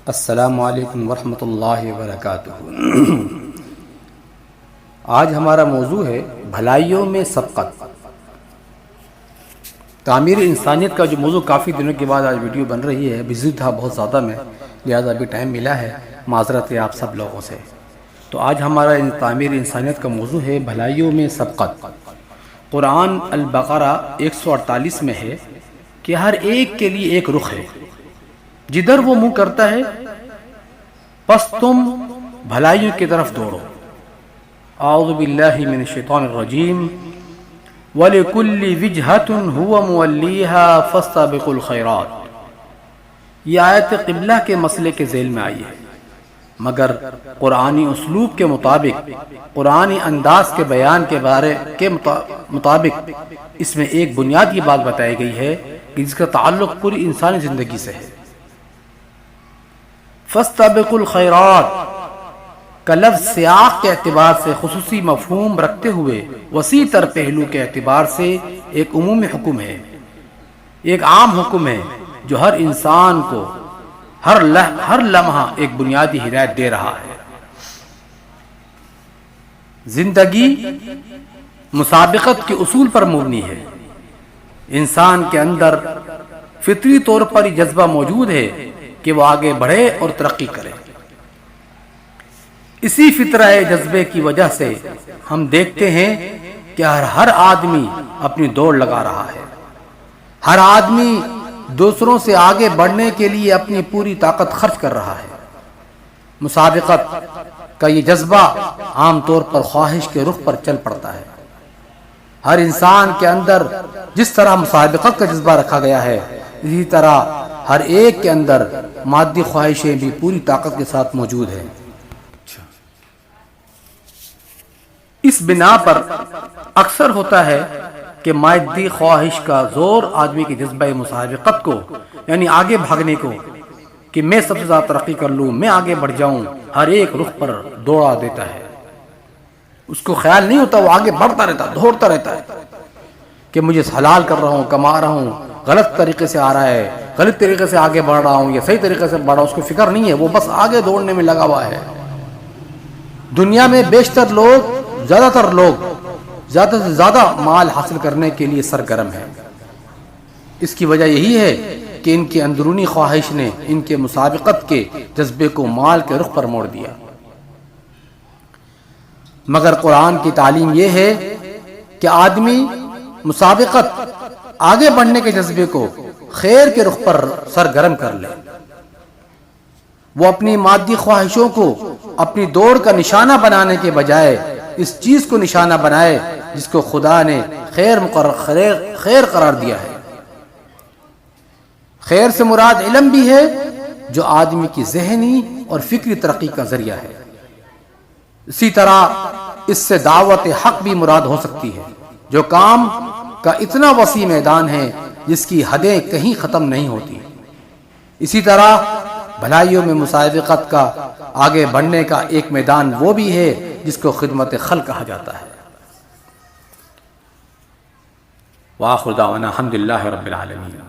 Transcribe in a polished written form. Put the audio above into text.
السلام علیکم ورحمۃ اللہ وبرکاتہ۔ آج ہمارا موضوع ہے بھلائیوں میں سبقت۔ تعمیر انسانیت کا جو موضوع کافی دنوں کے بعد آج ویڈیو بن رہی ہے، بزی تھا بہت زیادہ میں، لہٰذا ابھی ٹائم ملا ہے، معذرت ہے آپ سب لوگوں سے۔ تو آج ہمارا تعمیر انسانیت کا موضوع ہے بھلائیوں میں سبقت۔ قرآن البقرہ 148 میں ہے کہ ہر ایک کے لیے ایک رخ ہے، جدھر وہ منہ کرتا ہے پس تم بھلائیوں کی طرف دوڑو۔ اعوذ باللہ من الشیطان الرجیم وَلِكُلِّ وِجْهَةٌ هُوَ مُوَلِّيهَا فَاسْتَبِقُوا الْخَيْرَاتِ۔ یہ آیت قبلہ کے مسئلے کے ذیل میں آئی ہے، مگر قرآنی اسلوب کے مطابق، قرآنی انداز کے بیان کے مطابق اس میں ایک بنیادی بات بتائی گئی ہے کہ جس کا تعلق پوری انسانی زندگی سے ہے۔ فَاسْتَبِقُوا الْخَيْرَاتِ کا لفظ سیاق کے اعتبار سے خصوصی مفہوم رکھتے ہوئے وسیع تر پہلو کے اعتبار سے ایک عمومی حکم ہے، ایک عام حکم ہے جو ہر انسان کو ہر لمحہ ایک بنیادی ہدایت دے رہا ہے۔ زندگی مسابقت کے اصول پر مبنی ہے۔ انسان کے اندر فطری طور پر یہ جذبہ موجود ہے کہ وہ آگے بڑھے اور ترقی کرے۔ اسی فطرہ جذبے کی وجہ سے ہم دیکھتے ہیں کہ ہر آدمی اپنی دوڑ لگا رہا ہے۔ ہر آدمی دوسروں سے آگے بڑھنے کے لیے اپنی پوری طاقت خرچ کر رہا ہے۔ مسابقت کا یہ جذبہ عام طور پر خواہش کے رخ پر چل پڑتا ہے۔ ہر انسان کے اندر جس طرح مسابقت کا جذبہ رکھا گیا ہے، اسی طرح ہر ایک کے اندر مادی خواہشیں بھی پوری طاقت کے ساتھ موجود ہیں۔ اس بنا پر اکثر ہوتا ہے کہ مادی خواہش کا زور آدمی کے جذبہ مسابقت کو، یعنی آگے بھاگنے کو، کہ میں سب سے زیادہ ترقی کر لوں، میں آگے بڑھ جاؤں، ہر ایک رخ پر دوڑا دیتا ہے۔ اس کو خیال نہیں ہوتا، وہ آگے بڑھتا رہتا، دوڑتا رہتا ہے کہ مجھے حلال کر رہا ہوں، کما رہا ہوں، غلط طریقے سے آ رہا ہے، غلط طریقے سے آگے بڑھ رہا ہوں یا صحیح طریقے سے بڑھ رہا ہوں، اس کو فکر نہیں ہے، وہ بس آگے دوڑنے میں لگا ہوا ہے۔ دنیا میں بیشتر لوگ، زیادہ تر لوگ زیادہ سے زیادہ مال حاصل کرنے کے لیے سرگرم ہیں۔ اس کی وجہ یہی ہے کہ ان کی اندرونی خواہش نے ان کے مسابقت کے جذبے کو مال کے رخ پر موڑ دیا۔ مگر قرآن کی تعلیم یہ ہے کہ آدمی مسابقت، آگے بڑھنے کے جذبے کو خیر کے رخ پر سرگرم کر لے۔ وہ اپنی مادی خواہشوں کو اپنی دوڑ کا نشانہ بنانے کے بجائے اس چیز کو نشانہ بنائے جس کو خدا نے خیر قرار دیا ہے۔ خیر سے مراد علم بھی ہے، جو آدمی کی ذہنی اور فکری ترقی کا ذریعہ ہے۔ اسی طرح اس سے دعوت حق بھی مراد ہو سکتی ہے، جو کام کا اتنا وسیع میدان ہے جس کی حدیں کہیں ختم نہیں ہوتی۔ اسی طرح بھلائیوں میں مسابقت کا آگے بڑھنے کا ایک میدان وہ بھی ہے جس کو خدمت خلق کہا جاتا ہے۔ وآخر دعوانا الحمدللہ رب العالمین۔